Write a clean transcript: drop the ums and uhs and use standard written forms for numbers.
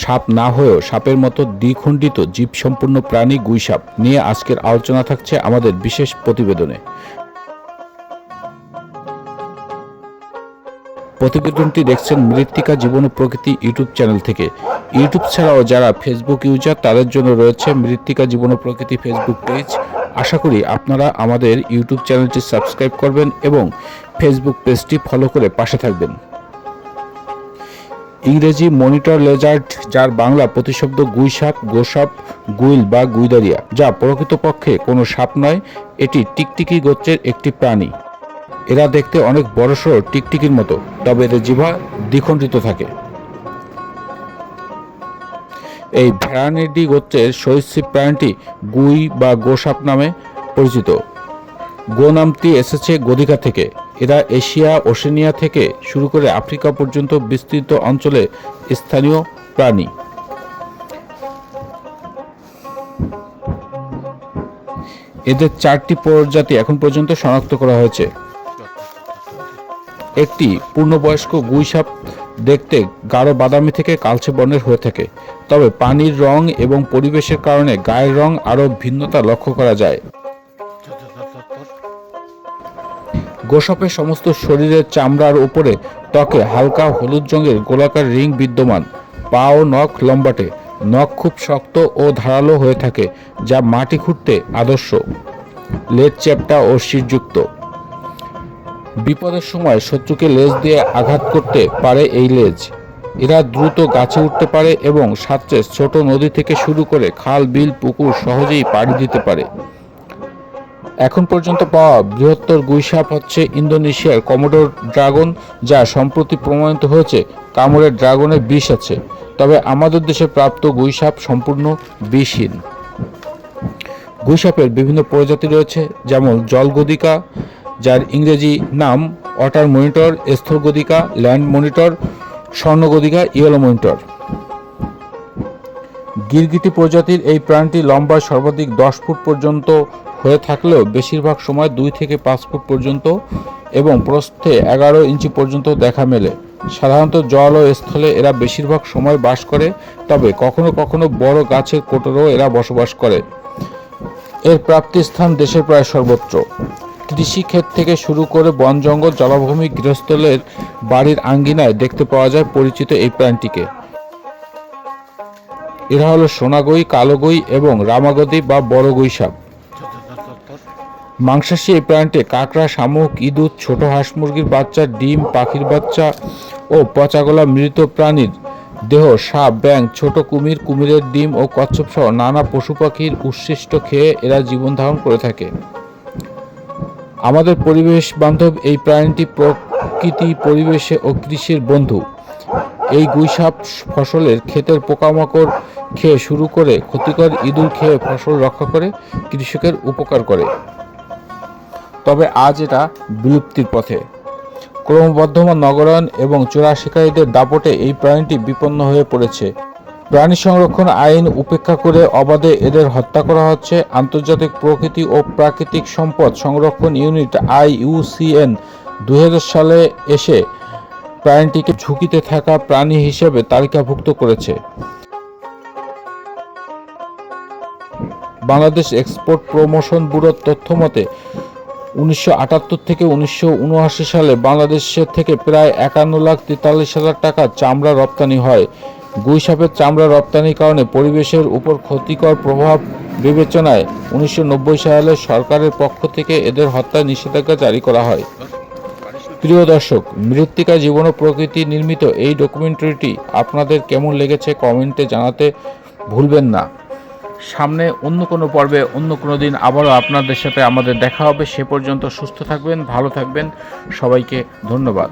সাপ না হয়েও সাপের মতো দ্বিখণ্ডিত জীবসম্পন্ন প্রাণী গুইসাপ নিয়ে আজকের আলোচনা থাকছে আমাদের বিশেষ প্রতিবেদনে। প্রতিবেদনটি দেখছেন মৃত্তিকা জীবন ও প্রকৃতি ইউটিউব চ্যানেল থেকে। ইউটিউব ছাড়াও যারা ফেসবুক ইউজার তাদের জন্য রয়েছে মৃত্তিকা জীবন ও প্রকৃতি ফেসবুক পেজ। আশা করি আপনারা আমাদের ইউটিউব চ্যানেলটি সাবস্ক্রাইব করবেন এবং ফেসবুক পেজটি ফলো করে পাশে থাকবেন। ইংরেজি মনিটর লেজার্ড, যার বাংলা প্রতিশব্দ গুইসাপ, গোসাপ, গুইল বা গুইদারিয়া, যা প্রকৃতপক্ষে কোনো সাপ নয়, এটি টিকটিকি গোত্রের একটি প্রাণী। এরা দেখতে অনেক বড়সড় টিকটিকির মতো, তবে এদের জিহ্বা দ্বিখণ্ডিত থাকে। এই ভ্যারানিডি গোত্রের সরীসৃপ প্রাণীটি গুই বা গোসাপ নামে পরিচিত। গো নামটি এসেছে গদিকা থেকে। এরা এশিয়া, ওশেনিয়া থেকে শুরু করে আফ্রিকা পর্যন্ত বিস্তৃত অঞ্চলে স্থানীয় প্রাণী। এদের 4টি প্রজাতি এখন পর্যন্ত শনাক্ত করা হয়েছে। একটি পূর্ণবয়স্ক গুইসাপ দেখতে গাঢ় বাদামি থেকে কালচে বর্ণের হয়ে থাকে, তবে পানির রং এবং পরিবেশের কারণে গায়ের রং আরও ভিন্নতা লক্ষ্য করা যায়। গোসাপের সমস্ত শরীরের চামড়ার উপরে ত্বকে হালকা হলুদ রঙের গোলাকার রিং বিদ্যমান। পা ও নখ লম্বাটে। নখ খুব শক্ত ও ধারালো হয়ে থাকে, যা মাটি খুঁড়তে আদর্শ। লেজ চ্যাপ্টা ও শিরযুক্ত। বিপদের সময় শত্রুকে লেজ দিয়ে আঘাত করতে পারে এই লেজ। এরা দ্রুত গাছে উঠতে পারে এবং সাঁতরে ছোট নদী থেকে শুরু করে খাল, বিল, পুকুর সহজেই পাড়ি দিতে পারে। এখন পর্যন্ত পাওয়া বৃহত্তর গুইসাপ হচ্ছে ইন্দোনেশিয়ার কমোডোর ড্রাগন, যা সম্প্রতি প্রমাণিত হয়েছে কামড়ের ড্রাগনে বিষ আছে, তবে আমাদের দেশে প্রাপ্ত গুইসাপ সম্পূর্ণ বিষহীন। গুইসাপের বিভিন্ন প্রজাতি রয়েছে, যেমন জলগদিকা, যার ইংরেজি নাম ওয়াটার মনিটর, স্থলগদিকা, ল্যান্ড মনিটর, স্বর্ণগদিকা, ইয়েলো মনিটর। গিরগিটি প্রজাতির এই প্রাণীটি লম্বায় সর্বাধিক 10 ফুট পর্যন্ত হয়ে থাকলেও বেশিরভাগ সময় 2 থেকে 5 ফুট পর্যন্ত এবং প্রস্থে 11 ইঞ্চি পর্যন্ত দেখা মেলে। সাধারণত জল ও স্থলে এরা বেশিরভাগ সময় বাস করে, তবে কখনো কখনো বড় গাছের কোটরেও এরা বসবাস করে। এর প্রাপ্তিস্থান দেশের প্রায় সর্বত্র। কৃষিক্ষেত থেকে শুরু করে বন, জঙ্গল, জলাভূমি, গৃহস্থলের বাড়ির আঙ্গিনায় দেখতে পাওয়া যায় পরিচিত এই প্রাণীটিকে। এরা হলো সোনাগুই, কালোগুই এবং রামাগদি বা বড় গুইসাপ। মাংসাশী এই প্রাণীটি কাঁকড়া, শামুক, ইঁদুর, ছোট হাঁস মুরগির বাচ্চা, ডিম, পাখির বাচ্চা ও পচাগলা মৃত প্রাণীর দেহ, সাপ, ব্যাঙ, ছোট কুমির, কুমিরের ডিম ও কচ্ছপ সহ নানা পশু পাখির উচ্ছিষ্ট খেয়ে এরা জীবন ধারণ করে থাকে। আমাদের পরিবেশ বান্ধব এই প্রাণীটি প্রকৃতি, পরিবেশে ও কৃষির বন্ধু। এই গুইসাপ ফসলের ক্ষেতের পোকামাকড় খেয়ে শুরু করে ক্ষতিকর ইঁদুর খেয়ে ফসল রক্ষা করে কৃষকের উপকার করে, তবে আজ এটা বিলুপ্তির পথে। ক্রমবর্ধমান নগরায়ন এবং চোরা শিকারীদের দাপটে এই প্রাণীটি বিপন্ন হয়ে পড়েছে। প্রাণী সংরক্ষণ আইন উপেক্ষা করে অবাধে এদের হত্যা করা হচ্ছে। আন্তর্জাতিক প্রকৃতি ও প্রাকৃতিক সম্পদ সংরক্ষণ ইউনিট IUCN 2000 সালে এসে প্রাণীটিকে ঝুঁকিতে থাকা প্রাণী হিসেবে তালিকাভুক্ত করেছে। বাংলাদেশ এক্সপোর্ট প্রমোশন ব্যুরোর তথ্য মতে 1978 থেকে 1979 সালে বাংলাদেশের থেকে প্রায় 51,43,000 টাকা চামড়া রপ্তানি হয়। গুইসাপের চামড়া রপ্তানির কারণে পরিবেশের উপর ক্ষতিকর প্রভাব বিবেচনায় 1990 সালে সরকারের পক্ষ থেকে এদের হত্যায় নিষেধাজ্ঞা জারি করা হয়। প্রিয় দর্শক, মৃত্তিকা জীবন ও প্রকৃতি নির্মিত এই ডকুমেন্টারিটি আপনাদের কেমন লেগেছে কমেন্টে জানাতে ভুলবেন না। সামনে অন্য কোনো পর্বে অন্য কোনো দিন আবারও আপনাদের সাথে আমাদের দেখা হবে। সে পর্যন্ত সুস্থ থাকবেন, ভালো থাকবেন। সবাইকে ধন্যবাদ।